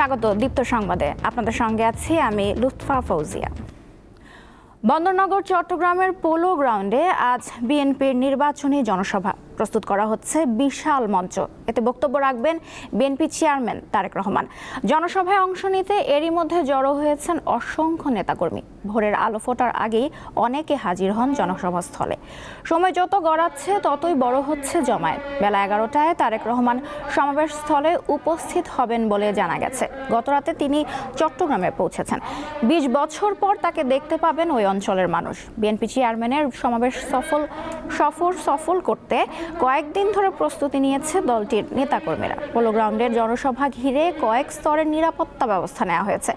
স্বাগত দীপ্ত সংবাদে। আপনাদের সঙ্গে আছি আমি লুৎফা ফৌজিয়া। বন্দরনগর চট্টগ্রামের পোলো গ্রাউন্ডে আজ বিএনপির নির্বাচনী জনসভা প্রস্তুত করা হচ্ছে বিশাল মঞ্চ। এতে বক্তব্য রাখবেন বিএনপি চেয়ারম্যান তারেক রহমান। জনসভায় অংশ নিতে এরই মধ্যে জড়ো হয়েছেন অসংখ্য নেতাকর্মী। ভোরের আলো ফোটার আগেই অনেকে হাজির হন জনসভাস্থলে। সময় যত গড়াচ্ছে ততই বড় হচ্ছে জমায়েত। বেলা 11টায় তারেক রহমান সমাবেশস্থলে উপস্থিত হবেন বলে জানা গেছে। গতরাতে তিনি চট্টগ্রামে পৌঁছেছেন। 20 বছর পর তাকে দেখতে পাবেন ওই অঞ্চলের মানুষ। বিএনপি চেয়ারম্যানের সমাবেশ সফল করতে কয়েকদিন ধরে প্রস্তুতি নিয়েছে দলটির নেতাকর্মীরা। পোলো গ্রাউন্ডের জনসভা ঘিরে কয়েক স্তরের নিরাপত্তা ব্যবস্থা নেওয়া হয়েছে।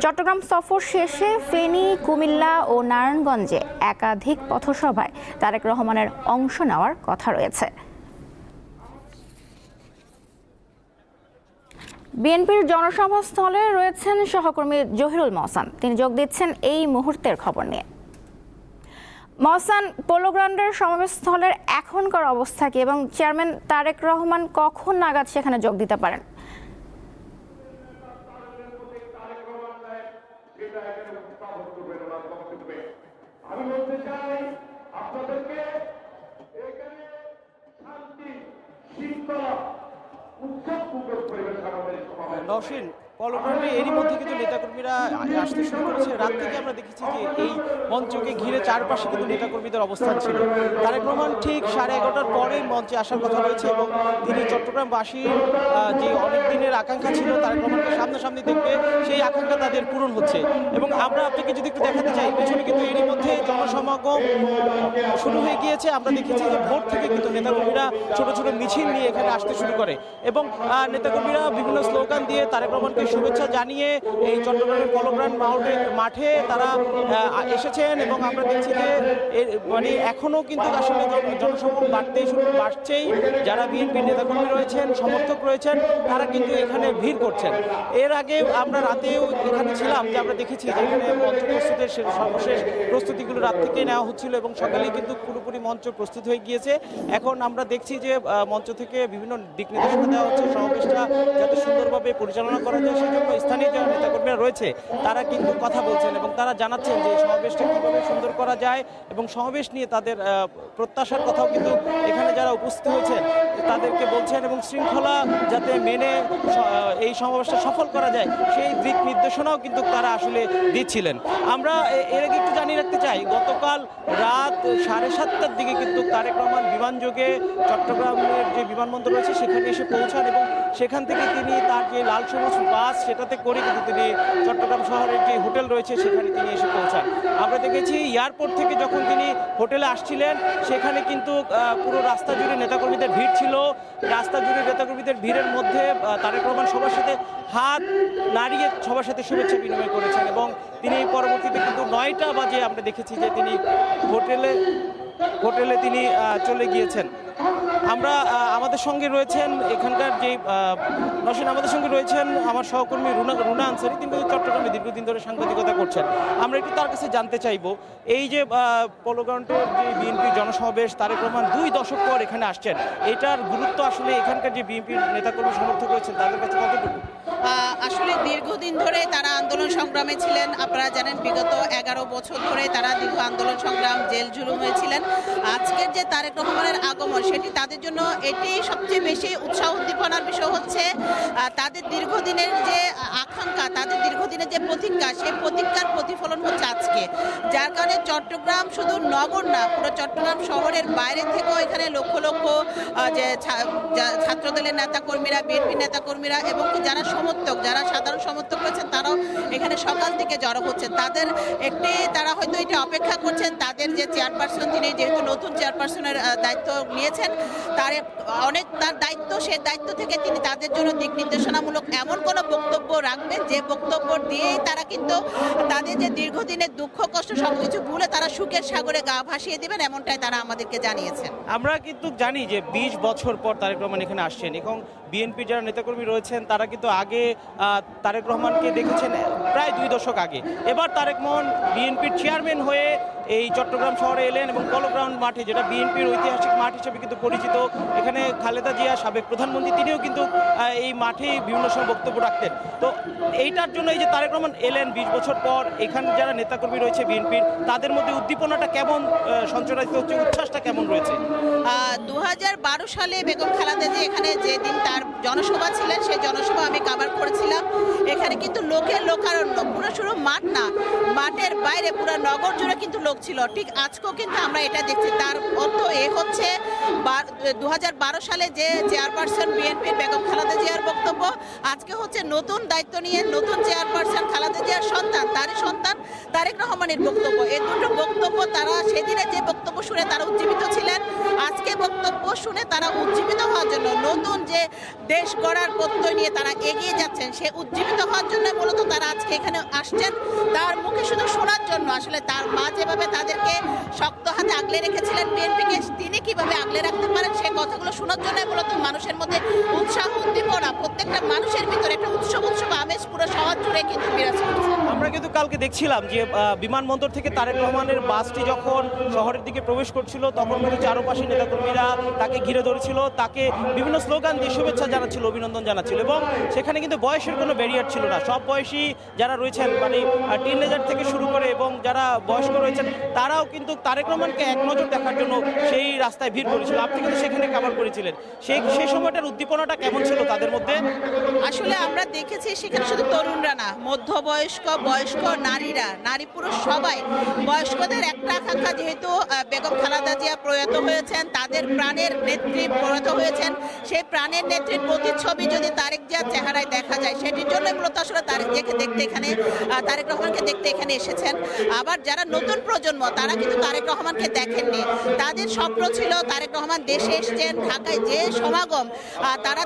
চট্টগ্রাম সফর শেষে ফেনী, কুমিল্লা ও নারায়ণগঞ্জে একাধিক পথসভায় তারেক রহমানের অংশ নেওয়ার কথা রয়েছে। বিএনপির জনসভাস্থলে রয়েছেন সহকর্মী জহিরুল মহসান। তিনি যোগ দিচ্ছেন এই মুহূর্তের খবর নিয়ে। মহসান, পোলো গ্রাউন্ডের সমাবেশস্থলের এখনকার অবস্থা কি এবং চেয়ারম্যান তারেক রহমান কখন নাগাদ সেখানে যোগ দিতে পারেন? আমি বলতে চাই আপনাদেরকে এখানে শান্তি শৃঙ্খলা উৎসব মুখর পরিবেশ আমাদের নওশীন পোলো গ্রাউন্ডে এরই মধ্যে কিন্তু নেতাকর্মীরা আসতে শুরু করেছে। রাত থেকে আমরা দেখেছি যে এই মঞ্চকে ঘিরে চারপাশে কিন্তু নেতাকর্মীদের অবস্থান ছিল। তারেক রহমান ঠিক 11:30টার পরেই মঞ্চে আসার কথা রয়েছে এবং তিনি চট্টগ্রামবাসীর যে অনেক দিনের আকাঙ্ক্ষা ছিল তারেক রহমানকে সামনাসামনি দেখবে, সেই আকাঙ্ক্ষা তাদের পূরণ হচ্ছে। এবং আমরা আপনাকে যদি একটু দেখাতে চাই, পিছনে কিন্তু এরই মধ্যে জনসমাগম শুরু হয়ে গিয়েছে। আমরা দেখেছি যে ভোর থেকে কিন্তু নেতাকর্মীরা ছোট ছোট মিছিল নিয়ে এখানে আসতে শুরু করে এবং নেতাকর্মীরা বিভিন্ন স্লোগান দিয়ে তারেক রহমানকে শুভেচ্ছা জানিয়ে এই চট্টগ্রামের পোলো গ্রাউন্ড মাঠে তারা এসেছেন। এবং আমরা দেখছি যে মানে এখনও কিন্তু আসলে জনসমাগম বাড়ছেই। যারা বিএনপির নেতাকর্মী রয়েছেন, সমর্থক রয়েছেন, তারা কিন্তু এখানে ভিড় করছেন। এর আগে আমরা রাতেও এখানে ছিলাম, যে আমরা দেখেছি যে এখানে মঞ্চ প্রস্তুতের সর্বশেষ প্রস্তুতিগুলো রাত থেকে নেওয়া হচ্ছিল এবং সকালেই কিন্তু পুরোপুরি মঞ্চ প্রস্তুত হয়ে গিয়েছে। এখন আমরা দেখছি যে মঞ্চ থেকে বিভিন্ন দিক নির্দেশনা দেওয়া হচ্ছে সমাবেশটা যাতে সুন্দরভাবে পরিচালনা করা যায়, সেজন্য স্থানীয় যারা নেতাকর্মীরা রয়েছে তারা কিন্তু কথা বলছেন এবং তারা জানাচ্ছেন যে সমাবেশটা কীভাবে সুন্দর করা যায় এবং সমাবেশ নিয়ে তাদের প্রত্যাশার কথাও কিন্তু এখানে যারা উপস্থিত হয়েছেন তাদেরকে বলছেন এবং শৃঙ্খলা যাতে মেনে এই সমাবেশটা সফল করা যায় সেই দিক নির্দেশনাও কিন্তু তারা আসলে দিচ্ছিলেন। আমরা এর আগে একটু জানিয়ে রাখতে চাই, গতকাল রাত 7:30টার দিকে কিন্তু তারেক রহমান বিমানযোগে চট্টগ্রামের যে বিমানবন্দর রয়েছে সেখানে এসে পৌঁছান এবং সেখান থেকে তিনি তার যে লাল সবুজ বাস সেটাতে করে কিন্তু তিনি চট্টগ্রাম শহরের যে হোটেল রয়েছে সেখানে তিনি এসে পৌঁছান। আমরা দেখেছি এয়ারপোর্ট থেকে যখন তিনি হোটেলে আসছিলেন সেখানে কিন্তু পুরো রাস্তা জুড়ে নেতাকর্মীদের ভিড় ছিল। রাস্তা জুড়ে নেতাকর্মীদের ভিড়ের মধ্যে তারেক রহমান সবার সাথে হাত নাড়িয়ে সবার সাথে শুভেচ্ছা বিনিময় করেছেন এবং তিনি পরবর্তীতে কিন্তু 9টা বাজে আমরা দেখেছি যে তিনি হোটেলে তিনি চলে গিয়েছেন। আমরা আমাদের সঙ্গে রয়েছেন এখানকার যে নওশীন, আমাদের সঙ্গে রয়েছেন আমার সহকর্মী রুনা আনসারি। তিনি চট্টগ্রামে দীর্ঘদিন ধরে সাংবাদিকতা করছেন। আমরা একটু তার কাছে জানতে চাইব, এই যে পোলো গ্রাউন্ডের যে বিএনপি জনসমাবেশ, তারেক রহমান 2 দশক পর এখানে আসছেন, এটার গুরুত্ব আসলে এখানকার যে বিএনপির নেতাকর্মী সমর্থক রয়েছেন তাদের কাছে কতটুকু? আসলে দীর্ঘদিন ধরে তারা আন্দোলন সংগ্রামে ছিলেন। আপনারা জানেন বিগত 11 বছর ধরে তারা দীর্ঘ আন্দোলন সংগ্রাম, জেল জুলুম হয়েছিলেন। আজকের যে তারেক রহমানের আগমন, সেটি তাদের জন্য এটি সবচেয়ে বেশি উৎসাহ উদ্দীপনার বিষয় হচ্ছে তাদের দীর্ঘদিনের যে আকাঙ্ক্ষা, তাদের দীর্ঘদিনের যে প্রতিজ্ঞা, সেই প্রতিজ্ঞার প্রতিফলন হচ্ছে আজকে। যার কারণে চট্টগ্রাম শুধু নগর না, পুরো চট্টগ্রাম শহরের বাইরে থেকেও এখানে লক্ষ লক্ষ যে ছাত্রদলের নেতাকর্মীরা, বিএনপি নেতাকর্মীরা এবং যারা সমর্থক, যারা সাধারণ সমর্থক রয়েছেন, তারাও এখানে সকাল থেকে জড়ো হচ্ছেন। তারা হয়তো এটা অপেক্ষা করছেন তাদের যে চেয়ারপারসন, তিনি যেহেতু নতুন চেয়ারপারসনের দায়িত্ব নিয়েছেন, তার দায়িত্ব, সেই দায়িত্ব থেকে তিনি তাদের জন্য দিক নির্দেশনামূলক এমন কোনো বক্তব্য রাখবেন যে বক্তব্য দিয়েই তারা কিন্তু তাদের যে দীর্ঘদিনের দুঃখ কষ্ট সবকিছু ভুলে তারা সুখের সাগরে গা ভাসিয়ে দিবেন, এমনটাই তারা আমাদেরকে জানিয়েছেন। আমরা কিন্তু জানি যে 20 বছর পর তারেক রহমান এখানে আসছেন এবং বিএনপি যারা নেতাকর্মী রয়েছেন তারা কিন্তু আগে তারেক রহমানকে দেখেছেন প্রায় 2 দশক আগে। এবার তারেক রহমান বিএনপির চেয়ারম্যান হয়ে এই চট্টগ্রাম শহরে এলেন এবং পলো গ্রাউন্ড মাঠে, যেটা বিএনপির ঐতিহাসিক মাঠ হিসেবে কিন্তু পরিচিত, এখানে খালেদা জিয়া সাবেক প্রধানমন্ত্রী তিনিও কিন্তু এই মাঠেই বিভিন্ন সময় বক্তব্য রাখতেন। তো এইটার জন্য এই যে তারেক রহমান এলেন 20 বছর পর, এখানে যারা নেতাকর্মী রয়েছে বিএনপির, তাদের মধ্যে উদ্দীপনাটা কেমন সঞ্চারিত হচ্ছে, উচ্ছ্বাসটা কেমন রয়েছে? 2012 সালে বেগম খালেদা জিয়া এখানে যেদিন তার জনসভা ছিলেন, সেই জনসভা আমি কভার করেছিলাম। এখানে কিন্তু লোকের লোকারণ্য, পুরো শুরু মাঠ না, মাঠের বাইরে পুরো নগর জুড়ে কিন্তু লোক ছিল। ঠিক আজকেও কিন্তু আমরা এটা দেখছি। তার অর্থ এ হচ্ছে 2012 সালে যে চেয়ারপারসন বিএনপির বেগম খালেদা জিয়ার বক্তব্য, আজকে হচ্ছে নতুন দায়িত্ব নিয়ে নতুন চেয়ারপারসন খালেদা জিয়ার সন্তান, তারই সন্তান তারেক রহমানের বক্তব্য। এই দুটো বক্তব্য, তারা সেদিনে যে বক্তব্য শুনে তারা উজ্জীবিত ছিলেন, আজকে বক্তব্য শুনে তারা উজ্জীবিত হওয়ার জন্য, নতুন যে দেশ গড়ার প্রত্যয় নিয়ে তারা এগিয়ে যাচ্ছেন, সে উজ্জীবিত হওয়ার জন্য মূলত তারা আজকে এখানে আসছেন। তার মুখে শুধু শোনার জন্য, আসলে তার মা যেভাবে তাদেরকে শক্ত হাতে আগলে রেখেছিলেন বিএনপিকে, তিনি কিভাবে আগলে রাখতে পারেন সে কথাগুলো শোনার জন্য মূলত মানুষের মধ্যে উৎসাহ, উদ্দীপনা, প্রত্যেকটা মানুষের ভিতরে একটা উৎসব আমেজ পুরো শহর জুড়ে কিন্তু বিরাজ করছে। আমরা কিন্তু কালকে দেখছিলাম যে বিমানবন্দর থেকে তারেক রহমানের বাসটি যখন শহরের দিকে প্রবেশ করছিল, তখন কিন্তু চারপাশে নেতাকর্মীরা তাকে ঘিরে ধরেছিল, তাকে বিভিন্ন স্লোগান দিয়ে শুভেচ্ছা জানাচ্ছিল, অভিনন্দন জানাচ্ছিল, এবং সেখানে কিন্তু বয়সের কোনো ব্যারিয়ার ছিল না। সব বয়সী যারা রয়েছেন, মানে টিনেজার থেকে শুরু করে এবং যারা বয়স্ক রয়েছেন, তারাও কিন্তু তারেক রহমানকে এক নজর দেখার জন্য সেই রাস্তায় ভিড় করেছিল। আপনি কিন্তু সেখানে কভার করেছিলেন, সেই সময়টার উদ্দীপনাটা কেমন ছিল তাদের মধ্যে? আসলে আমরা দেখেছি সেখানে শুধু তরুণরা না, মধ্যবয়স্ক, বয়স্ক, নারীরা, নারী পুরুষ সবাই, বয়স্কদের একটা আকাঙ্ক্ষা, যেহেতু বেগম খালেদা জিয়া প্রয়াত হয়েছেন, তাদের প্রাণের নেত্রী প্রয়াত হয়েছেন, সেই প্রাণের নেত্রীর প্রতিচ্ছবি যদি তারেক জিয়ার চেহারায় দেখা যায়, সেটির জন্য মূলত আসলে তারেক জিয়াকে দেখতে এখানে, তারেক রহমানকে দেখতে এখানে এসেছেন। আবার যারা নতুন প্রজন্ম, তারা কিন্তু তারেক রহমানকে দেখেননি, তাদের স্বপ্ন ছিল তারেক রহমান দেশে এসেছেন, ঢাকায় যে সমাগম, তারা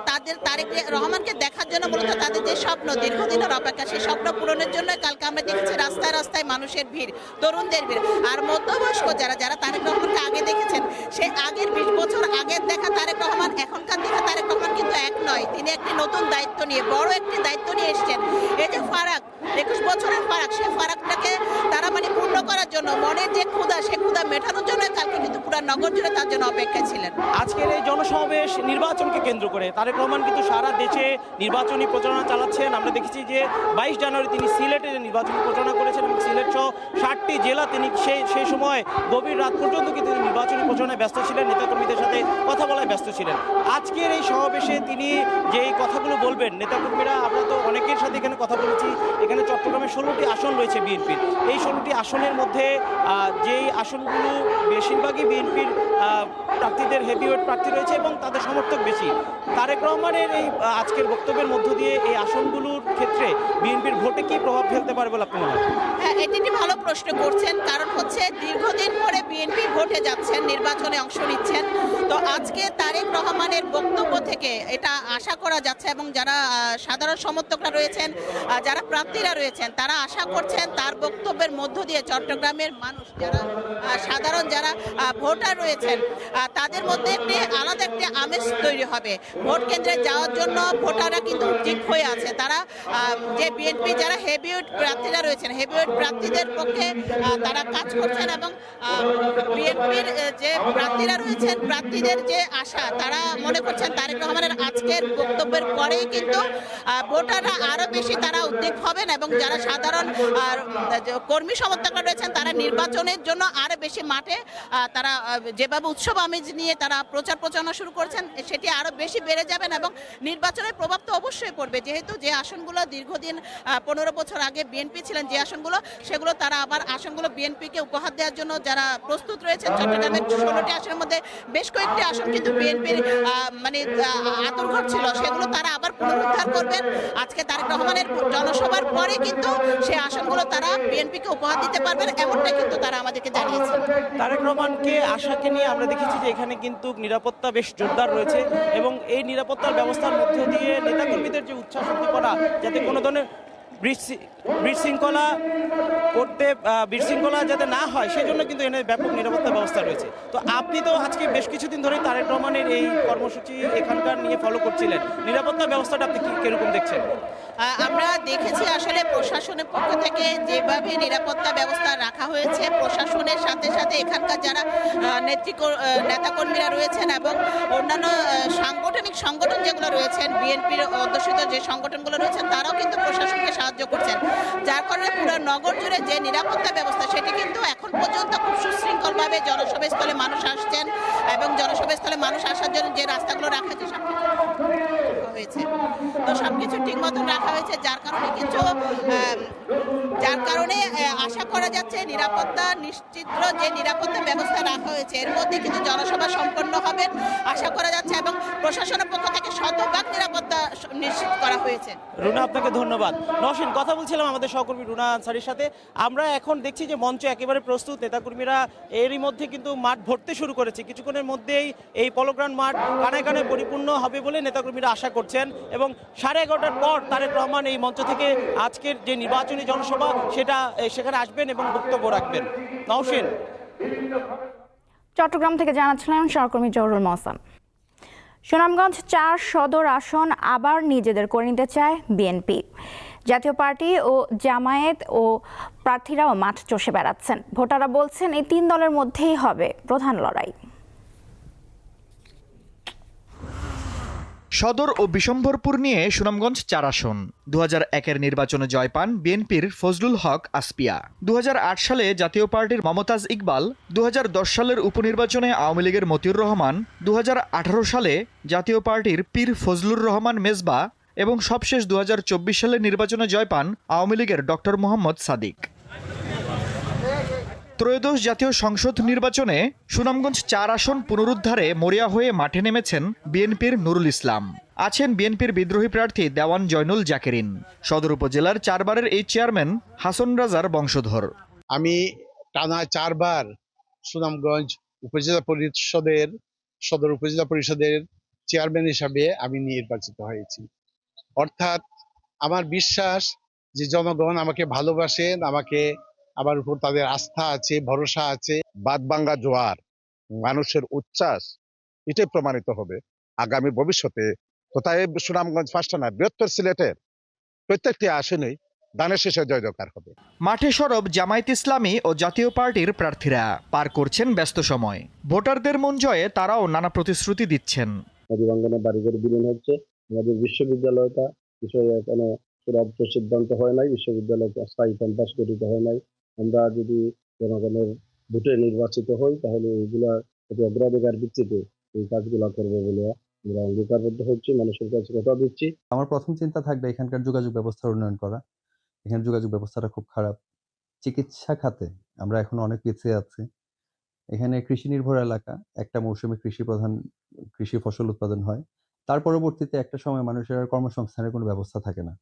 তারেক রহমানকে দেখার জন্য মূলত তাদের যে স্বপ্ন, দীর্ঘদিনের অপেক্ষা, সেই স্বপ্ন পূরণের জন্য কালকে আমরা দেখেছি রাস্তায় রাস্তায় মানুষের ভিড়, তরুণদের ভিড়। আর মধ্যবয়স্ক যারা তারেক রহমানকে আগে দেখেছেন, সে আগের 20 বছর আগের দেখা তারেক রহমান, এখনকার দেখা তারেক রহমান কিন্তু এক নয়। তিনি একটি নতুন দায়িত্ব নিয়ে, বড় একটি দায়িত্ব নিয়ে এসেছেন। এই যে ফারাক, 21 বছরের ফারাক, সেই ফারাকটাকে তারা মানে পূর্ণ করার জন্য, মনের যে ক্ষুধা, সে ক্ষুধা মেটানোর জন্য কালকে কিন্তু পুরো নগর জুড়ে তার জন্য অপেক্ষায় ছিলেন। আজকের এই জনসমাবেশ নির্বাচনকে কেন্দ্র করে তারেক রহমান কিন্তু সারা দেশে নির্বাচনী প্রচারণা চালাচ্ছেন। আমরা দেখেছি যে 22 জানুয়ারি তিনি সিলেটে নির্বাচনী প্রচারণা করেছেন এবং সিলেট সহ 60টি জেলা তিনি সেই সময় গভীর রাত পর্যন্ত কিন্তু নির্বাচনী প্রচারণায় ব্যস্ত ছিলেন, নেতাকর্মীদের সাথে কথা বলায় ব্যস্ত ছিলেন। আজকের এই সমাবেশে তিনি যে এই কথাগুলো বলবেন, নেতাকর্মীরা, আমরা তো অনেকের সাথে এখানে কথা বলেছি, এখানে চট্টগ্রামে 16টি আসন রয়েছে বিএনপির। এই 16টি আসনের মধ্যে যেই আসনগুলো বেশিরভাগই বিএনপির প্রার্থীদের হেভিওয়েট প্রার্থী রয়েছে এবং তাদের সমর্থক বেশি। তারেক রহমানের এই আজকের বক্তব্যের মধ্য দিয়ে এই আসনগুলোর ক্ষেত্রে বিএনপির ভোটে কি প্রভাব ফেলতে পারে বলে আপনি মনে হয়? হ্যাঁ, এটি একটি ভালো প্রশ্ন করছেন। কারণ হচ্ছে দীর্ঘদিন পরে বিএনপি ভোটে যাচ্ছেন, নির্বাচনে অংশ নিচ্ছেন। তো আজকে তারেক রহমানের বক্তব্য থেকে এটা আশা করা যাচ্ছে, এবং যারা সাধারণ সমর্থকরা রয়েছেন, যারা প্রার্থীরা রয়েছেন, তারা আশা করছেন তার বক্তব্যের মধ্য দিয়ে চট্টগ্রামের মানুষ, যারা সাধারণ যারা ভোটার রয়েছেন, তাদের মধ্যে একটি আলাদা একটি আমেজ তৈরি হবে। ভোট কেন্দ্রে যাওয়ার জন্য ভোটাররা কিন্তু উদ্বিগ্ন হয়ে আছে। তারা যে বিএনপি যারা হেভিওয়েট প্রার্থীরা রয়েছেন, হেভিওয়েট প্রার্থীদের পক্ষে তারা কাজ করছেন, এবং বিএনপির যে প্রার্থীরা রয়েছেন, প্রার্থীদের যে আশা, তারা মনে করছেন তারেক রহমানের আজকের বক্তব্যের পরেই কিন্তু ভোটাররা আরো বেশি তারা উদ্বিগ্ন হবেন, এবং যারা সাধারণ কর্মী সমর্থকরা রয়েছেন, তারা নির্বাচনের জন্য আরো বেশি মাঠে তারা যেভাবে উৎসব আমেজ নিয়ে তারা প্রচারণা শুরু করছেন, সেটি আরো বেশি বেড়ে যাবেন, এবং নির্বাচনের প্রভাব তো অবশ্যই পড়বে। যেহেতু যে আসনগুলো দীর্ঘদিন 15 বছর আগে বিএনপি ছিলেন যে আসনগুলো, সেগুলো তারা আবার আসনগুলো বিএনপিকে উপহার দেওয়ার জন্য যারা প্রস্তুত রয়েছেন। চট্টগ্রামের 16টি আসনের মধ্যে বেশ কয়েকটি আসন কিন্তু বিএনপির মানে আতুরঘর ছিল, সেগুলো তারা আবার পুনরুদ্ধার করবেন। আজকে তারেক রহমানের জনসভার পরে কিন্তু সেই আসনগুলো তারা বিএনপিকে উপহার দিতে পারবেন, এমনটা কিন্তু তারা আমাদেরকে জানিয়েছেন। তারেক রহমানকে আশাকে নিয়ে আমরা দেখেছি যে এখানে কিন্তু নিরাপত্তা বেশ জোরদার রয়েছে, এবং এই নিরাপত্তার ব্যবস্থার মধ্য দিয়ে নেতাকর্মীদের যে উচ্ছ্বাস উদ্দীপনা, যাতে কোনো ধরনের বিশৃঙ্খলা যাতে না হয় সেই জন্য কিন্তু এখানে ব্যাপক নিরাপত্তা ব্যবস্থা রয়েছে। তো আপনি তো আজকে বেশ কিছুদিন ধরেই তারেক রহমানের এই কর্মসূচি এখানকার নিয়ে ফলো করছিলেন, নিরাপত্তা ব্যবস্থাটা আপনি কিরকম দেখছেন? আমরা দেখেছি আসলে প্রশাসনের পক্ষ থেকে যেভাবে নিরাপত্তা ব্যবস্থা রাখা হয়েছে, প্রশাসনের সাথে সাথে এখানকার যারা নেতাকর্মীরা রয়েছেন এবং অন্যান্য সাংগঠনিক সংগঠন যেগুলো রয়েছেন, বিএনপির অধ্যুষিত যে সংগঠনগুলো রয়েছেন, তারাও কিন্তু প্রশাসনকে সাহায্য করছেন, যার কারণে পুরো নগর জুড়ে যে নিরাপত্তা ব্যবস্থা সেটি কিন্তু এখন পর্যন্ত খুব সুশৃঙ্খলভাবে জনসভাস্থলে মানুষ আসছেন এবং সমাবেশস্থলে মানুষ আসার জন্য যে রাস্তাগুলো রাখা হয়েছে তো সবকিছু ঠিক মতন রাখা হয়েছে, যার কারণে আশা করা যাচ্ছে নিরাপত্তা নিশ্চিত যে নিরাপত্তা ব্যবস্থা রাখা হয়েছে এর মধ্যে কিন্তু জনসভা সম্পন্ন হবে আশা করা যাচ্ছে এবং প্রশাসনের পক্ষ থেকে শতভাগ নিরাপত্তা নিশ্চিত করা হয়েছে। রুনা, আপনাকে ধন্যবাদ। নওশীন, কথা বলছিলাম আমাদের সহকর্মী রুনা আনসারীর সাথে। আমরা এখন দেখছি যে মঞ্চ একেবারে প্রস্তুত, নেতাকর্মীরা এরই মধ্যে কিন্তু মাঠ ভরতে শুরু করেছে। কিছুক্ষণের মধ্যেই এই পলোগ্রাউন্ড মাঠ কানায় কানায় পরিপূর্ণ হবে বলে নেতাকর্মীরা আশা করছেন এবং 11:30টার পর তারেক রহমান এই মঞ্চ থেকে আজকের যে নির্বাচনী জনসভা সেখানে আসবেন এবং বক্তব্য রাখবেন। নওশীন, চট্টগ্রাম থেকে জানাচ্ছিলেন সহকর্মী জহুরুল মহসেন। সুনামগঞ্জ 4 সদর আসন আবার নিজেদের করে নিতে চায় বিএনপি। জাতীয় পার্টি ও জামায়াত ও প্রার্থীরাও মাঠ চষে বেড়াচ্ছেন। ভোটাররা বলছেন এই 3 দলের মধ্যেই হবে প্রধান লড়াই। সদর ও বিশম্বরপুর নিয়ে সুনামগঞ্জ 4 আসন। 2001-এর নির্বাচনে জয় পান বিএনপির ফজলুল হক আসপিয়া। 2008 সালে জাতীয় পার্টির মমতাজ ইকবাল, 2010 সালের উপনির্বাচনে আওয়ামী লীগের মতিউর রহমান, 2018 সালে জাতীয় পার্টির পীর ফজলুর রহমান মেজবা এবং সবশেষ 2024 সালের নির্বাচনে জয় পান আওয়ামী লীগের ডক্টর মোহাম্মদ সাদিক। ত্রয়োদশ জাতীয় সংসদ নির্বাচনে সুনামগঞ্জ 4 আসন পুনরুদ্ধারে মরিয়া হয়ে মাঠে নেমেছেন বিএনপির নুরুল ইসলাম। আছেন বিএনপির বিদ্রোহী প্রার্থী দেওয়ান জয়নুল জাকেরিন। সদর উপজেলার 4 বারের এই চেয়ারম্যান হাসন রাজার বংশধর। আমি টানা 4 বার সুনামগঞ্জ উপজেলা পরিষদের সদর উপজেলা পরিষদের চেয়ারম্যান হিসাবে আমি নির্বাচিত হয়েছি। অর্থাৎ আমার বিশ্বাস যে জনগণ আমাকে ভালোবাসেন, আমার উপর তাদের আস্থা আছে, ভরসা আছে। বাদবাঙ্গা জোয়ার, মানুষের উচ্ছ্বাস, এটাই প্রমাণিত হবে আগামী ভবিষ্যতে। কোথায় সুনামগঞ্জ 5টা না, বৃহত্তর সিলেটের প্রত্যেকটি আসনেই দানের শেষে জয় জয়কার হবে। মাঠে সরব জামায়াত ইসলামী ও জাতীয় পার্টির প্রার্থীরা পার করছেন ব্যস্ত সময়। ভোটারদের মন জয়ে তারাও নানা প্রতিশ্রুতি দিচ্ছেন। নদীবাঙ্গনে বাড়িঘর বিলীন হচ্ছে, আমাদের বিশ্ববিদ্যালয়টা বিষয়ে কোনো চূড়ান্ত সিদ্ধান্ত হয় নাই, বিশ্ববিদ্যালয় স্থায়ী ক্যাম্পাস গঠিত হয় নাই। আমরা যদি জনগণের ভোটে নির্বাচিত হই তাহলে এইগুলা অগ্রাধিকার ভিত্তিতে এই কাজগুলা করবো বলে আমরা অঙ্গীকারবদ্ধ হচ্ছি, মানুষের কাছে কথা দিচ্ছি। আমার প্রথম চিন্তা থাকবে এখানকার যোগাযোগ ব্যবস্থার উন্নয়ন করা। এখানে যোগাযোগ ব্যবস্থাটা খুব খারাপ। চিকিৎসা খাতে আমরা এখন অনেক পিছিয়ে আছি। এখানে কৃষি নির্ভর এলাকা, একটা মৌসুমে কৃষি ফসল উৎপাদন হয়, তার পরবর্তীতে একটা সময় মানুষের আর কর্মসংস্থানের কোনো ব্যবস্থা থাকে না,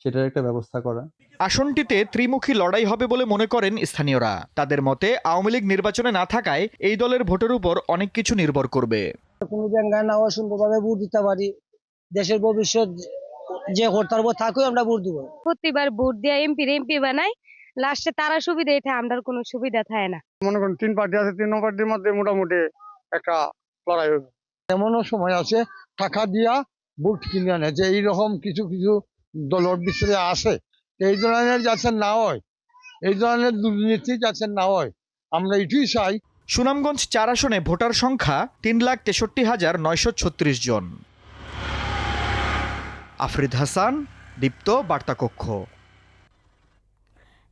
সেটার একটা ব্যবস্থা করা। আসনটিতে ত্রিমুখী লড়াই হবে বলে মনে করেন স্থানীয়রা। তাদের মতে আওয়ামী লীগ নির্বাচনে না থাকায় এই দলের ভোটের উপর অনেক কিছু নির্ভর করবে। কোনো ব্যাঙ্গা না সুন্দরভাবে ভোট দিতে পারি, দেশের ভবিষ্যৎ যে কর্তার উপর থাকুক আমরা ভোট দিব। প্রতিবার ভোট দিয়ে এমপি বানাই, লাস্টে তারা সুবিধা এটা আমরা কোনো সুবিধা থাকে না। মনে করেন 3 পার্টি আছে, 3 পার্টির মধ্যে মোটামুটি একটা লড়াই হবে। এমনও সময় আছে টাকা দিয়া ভোট কিনে আনে, যে এইরকম কিছু কিছু দলের ভিতরে আছে। এই ধরনের যাচ্ছে না হয়, এই ধরনের দুর্নীতি যাচ্ছে না হয়, আমরা এটাই চাই। সুনামগঞ্জ 4 আসনে ভোটার সংখ্যা 3,63,936 জন। আফরিদ হাসান, দীপ্ত বার্তাকক্ষ।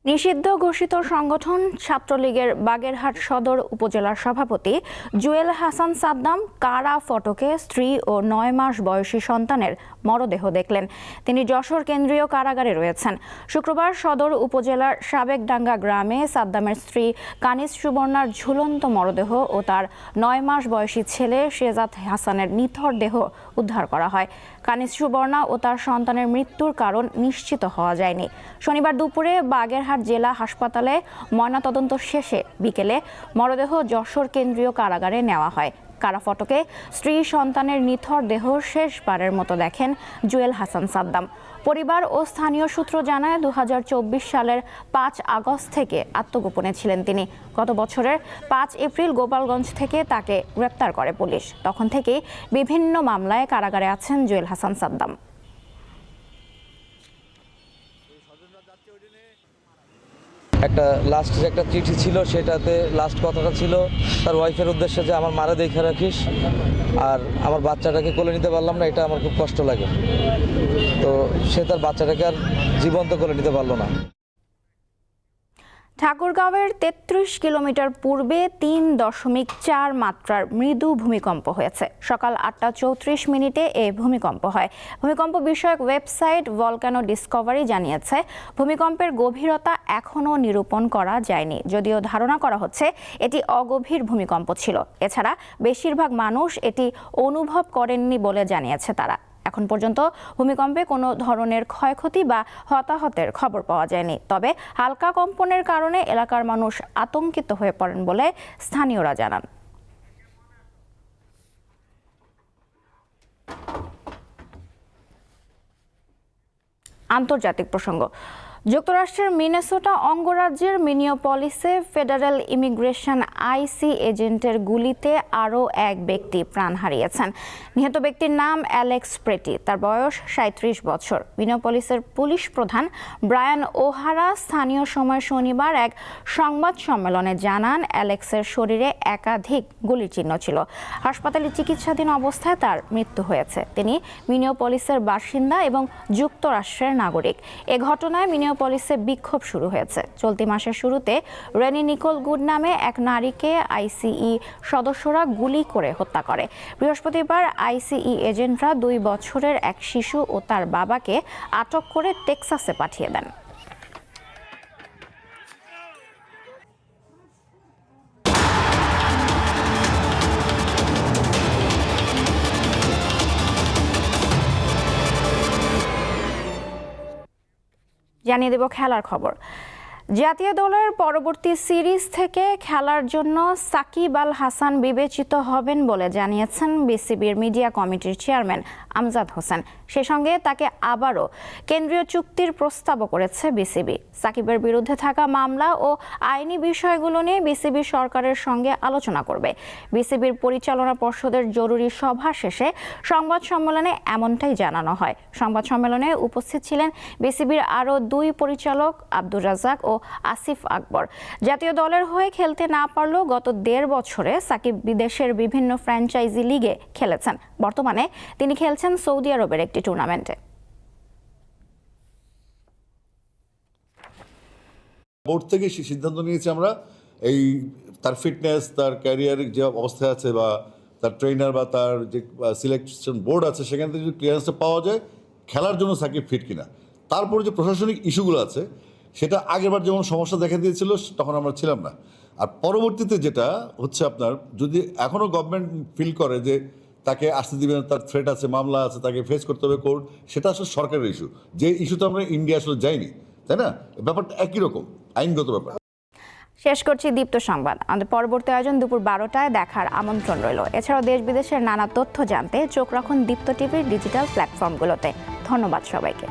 নিষিদ্ধ ঘোষিত সংগঠন ছাত্রলীগের বাগেরহাট সদর উপজেলার সভাপতি জুয়েল হাসান সাদ্দাম কারা ফটকে স্ত্রী ও 9 মাস বয়সী সন্তানের মরদেহ দেখলেন। তিনি যশোর কেন্দ্রীয় কারাগারে রয়েছেন। শুক্রবার সদর উপজেলার সাবেকডাঙ্গা গ্রামে সাদ্দামের স্ত্রী কানিজ সুবর্ণার ঝুলন্ত মরদেহ ও তার 9 মাস বয়সী ছেলে শেজাদ হাসানের নিথর দেহ উদ্ধার করা হয়। কানিজ সুবর্ণা ও তার সন্তানের মৃত্যুর কারণ নিশ্চিত হওয়া যায়নি। শনিবার দুপুরে বাগেরহাট জেলা হাসপাতালে ময়নাতদন্ত শেষে বিকেলে মরদেহ যশোর কেন্দ্রীয় কারাগারে নেওয়া হয়। কারাফটকে স্ত্রী সন্তানের নিথর দেহ শেষবারের মতো দেখেন জুয়েল হাসান সাদ্দাম। পরিবার ও স্থানীয় সূত্র জানায় 2024 সালের 5 আগস্ট থেকে আত্মগোপনে ছিলেন তিনি। গত বছরের 5 এপ্রিল গোপালগঞ্জ থেকে তাকে গ্রেপ্তার করে পুলিশ। তখন থেকেই বিভিন্ন মামলায় কারাগারে আছেন জুয়েল হাসান সাদ্দাম। একটা লাস্ট যে একটা চিঠি ছিল, সেটাতে লাস্ট কথাটা ছিল তার ওয়াইফের উদ্দেশ্যে যে আমার মারা দেখে রাখিস, আর আমার বাচ্চাটাকে কোলে নিতে পারলাম না, এটা আমার খুব কষ্ট লাগে। তো সে তার বাচ্চাটাকে আর জীবন্ত কোলে নিতে পারলো না। ঠাকুরগাঁওয়ের 33 কিলোমিটার পূর্বে 3.4 মাত্রার মৃদু ভূমিকম্প হয়েছে। সকাল 8:34 এই ভূমিকম্প হয়। ভূমিকম্প বিষয়ক ওয়েবসাইট ভলকানো ডিসকভারি জানিয়েছে, ভূমিকম্পের গভীরতা এখনও নিরূপণ করা যায়নি, যদিও ধারণা করা হচ্ছে এটি অগভীর ভূমিকম্প ছিল। এছাড়া বেশিরভাগ মানুষ এটি অনুভব করেননি বলে জানিয়েছে তারা। এখন পর্যন্ত ভূমিকম্পে কোনো ধরনের ক্ষয়ক্ষতি বা হতাহতের খবর পাওয়া যায়নি। তবে হালকা কম্পনের কারণে এলাকার মানুষ আতঙ্কিত হয়ে পড়েন বলে স্থানীয়রা জানান। আন্তর্জাতিক প্রসঙ্গ। যুক্তরাষ্ট্রের মিনেসোটা অঙ্গরাজ্যের মিনিওপলিসে ফেডারেল ইমিগ্রেশন আইসি এজেন্টের গুলিতে আরও এক ব্যক্তি প্রাণ হারিয়েছেন। নিহত ব্যক্তির নাম অ্যালেক্স প্রেটি, তার বয়স 37 বছর। মিনিওপলিসের পুলিশ প্রধান ব্রায়ান ওহারা স্থানীয় সময় শনিবার এক সংবাদ সম্মেলনে জানান, অ্যালেক্সের শরীরে একাধিক গুলির চিহ্ন ছিল। হাসপাতালে চিকিৎসাধীন অবস্থায় তার মৃত্যু হয়েছে। তিনি মিনিওপলিসের বাসিন্দা এবং যুক্তরাষ্ট্রের নাগরিক। এ ঘটনায় মিনিওপলিসে বিক্ষোভ শুরু হয়েছে। চলতি মাসের শুরুতে রেনি নিকোল গুড নামে এক নারীকে আইসিই সদস্যরা গুলি করে হত্যা করে। বৃহস্পতিবার আইসিই এজেন্টরা 2 বছরের এক শিশু ও তার বাবাকে আটক করে টেক্সাসে পাঠিয়ে দেন। জানিয়ে দেব খেলার খবর। জাতীয় দলের পরবর্তী সিরিজ থেকে খেলার জন্য সাকিব আল হাসান বিবেচিত হবেন বলে জানিয়েছেন বিসিবির মিডিয়া কমিটির চেয়ারম্যান আমজাদ হোসেন। সে সঙ্গে তাকে আবারও কেন্দ্রীয় চুক্তির প্রস্তাবও করেছে বিসিবি। সাকিবের বিরুদ্ধে থাকা মামলা ও আইনি বিষয়গুলো নিয়ে বিসিবি সরকারের সঙ্গে আলোচনা করবে। বিসিবির পরিচালনা পর্ষদের জরুরি সভা শেষে সংবাদ সম্মেলনে এমনটাই জানানো হয়। সংবাদ সম্মেলনে উপস্থিত ছিলেন বিসিবির আরও 2 পরিচালক আব্দুর রাজ্জাক ও আসিফ আকবর। জাতীয় দলের হয়ে খেলতে না পারলেও গত 1.5 বছরে সাকিব বিদেশের বিভিন্ন ফ্র্যাঞ্চাইজি লিগে খেলেছেন। বর্তমানে তিনি খেলছেন সৌদি আরবের একটি টুর্নামেন্টে। বোর্ড থেকে সিদ্ধান্ত নিয়েছি আমরা, এই তার ফিটনেস, তার ক্যারিয়ারের যে অবস্থায় আছে বা তার ট্রেনার বা তার যে সিলেকশন বোর্ড আছে, সেখান থেকে যদি ক্লিয়ারেন্সটা পাওয়া যায় খেলার জন্য সাকিব ফিট কিনা। তারপরে যে প্রশাসনিক ইস্যুগুলো আছে, সেটা আগেরবার যেমন সমস্যা দেখা দিয়েছিল তখন আমরা ছিলাম না। আর পরবর্তীতে যেটা হচ্ছে, আপনার যদি এখনও গভর্নমেন্ট ফিল করে যে তাকে আসতে দিবে না, তার থ্রেট আছে, মামলা আছে, তাকে ফেস করতে হবে কোর্ট, সেটা আসলে সরকারের ইস্যু। যে ইস্যুতে আমরা ইন্ডিয়া আসলে যাইনি, তাই না? ব্যাপারটা একই রকম, আইনগত ব্যাপার। শেষ করছি দীপ্ত সংবাদ। আমাদের পরবর্তী আয়োজন দুপুর 12টায় দেখার আমন্ত্রণ রইল। এছাড়াও দেশ বিদেশের নানা তথ্য জানতে চোখ রাখুন দীপ্ত টিভির ডিজিটাল প্ল্যাটফর্মগুলোতে। ধন্যবাদ সবাইকে।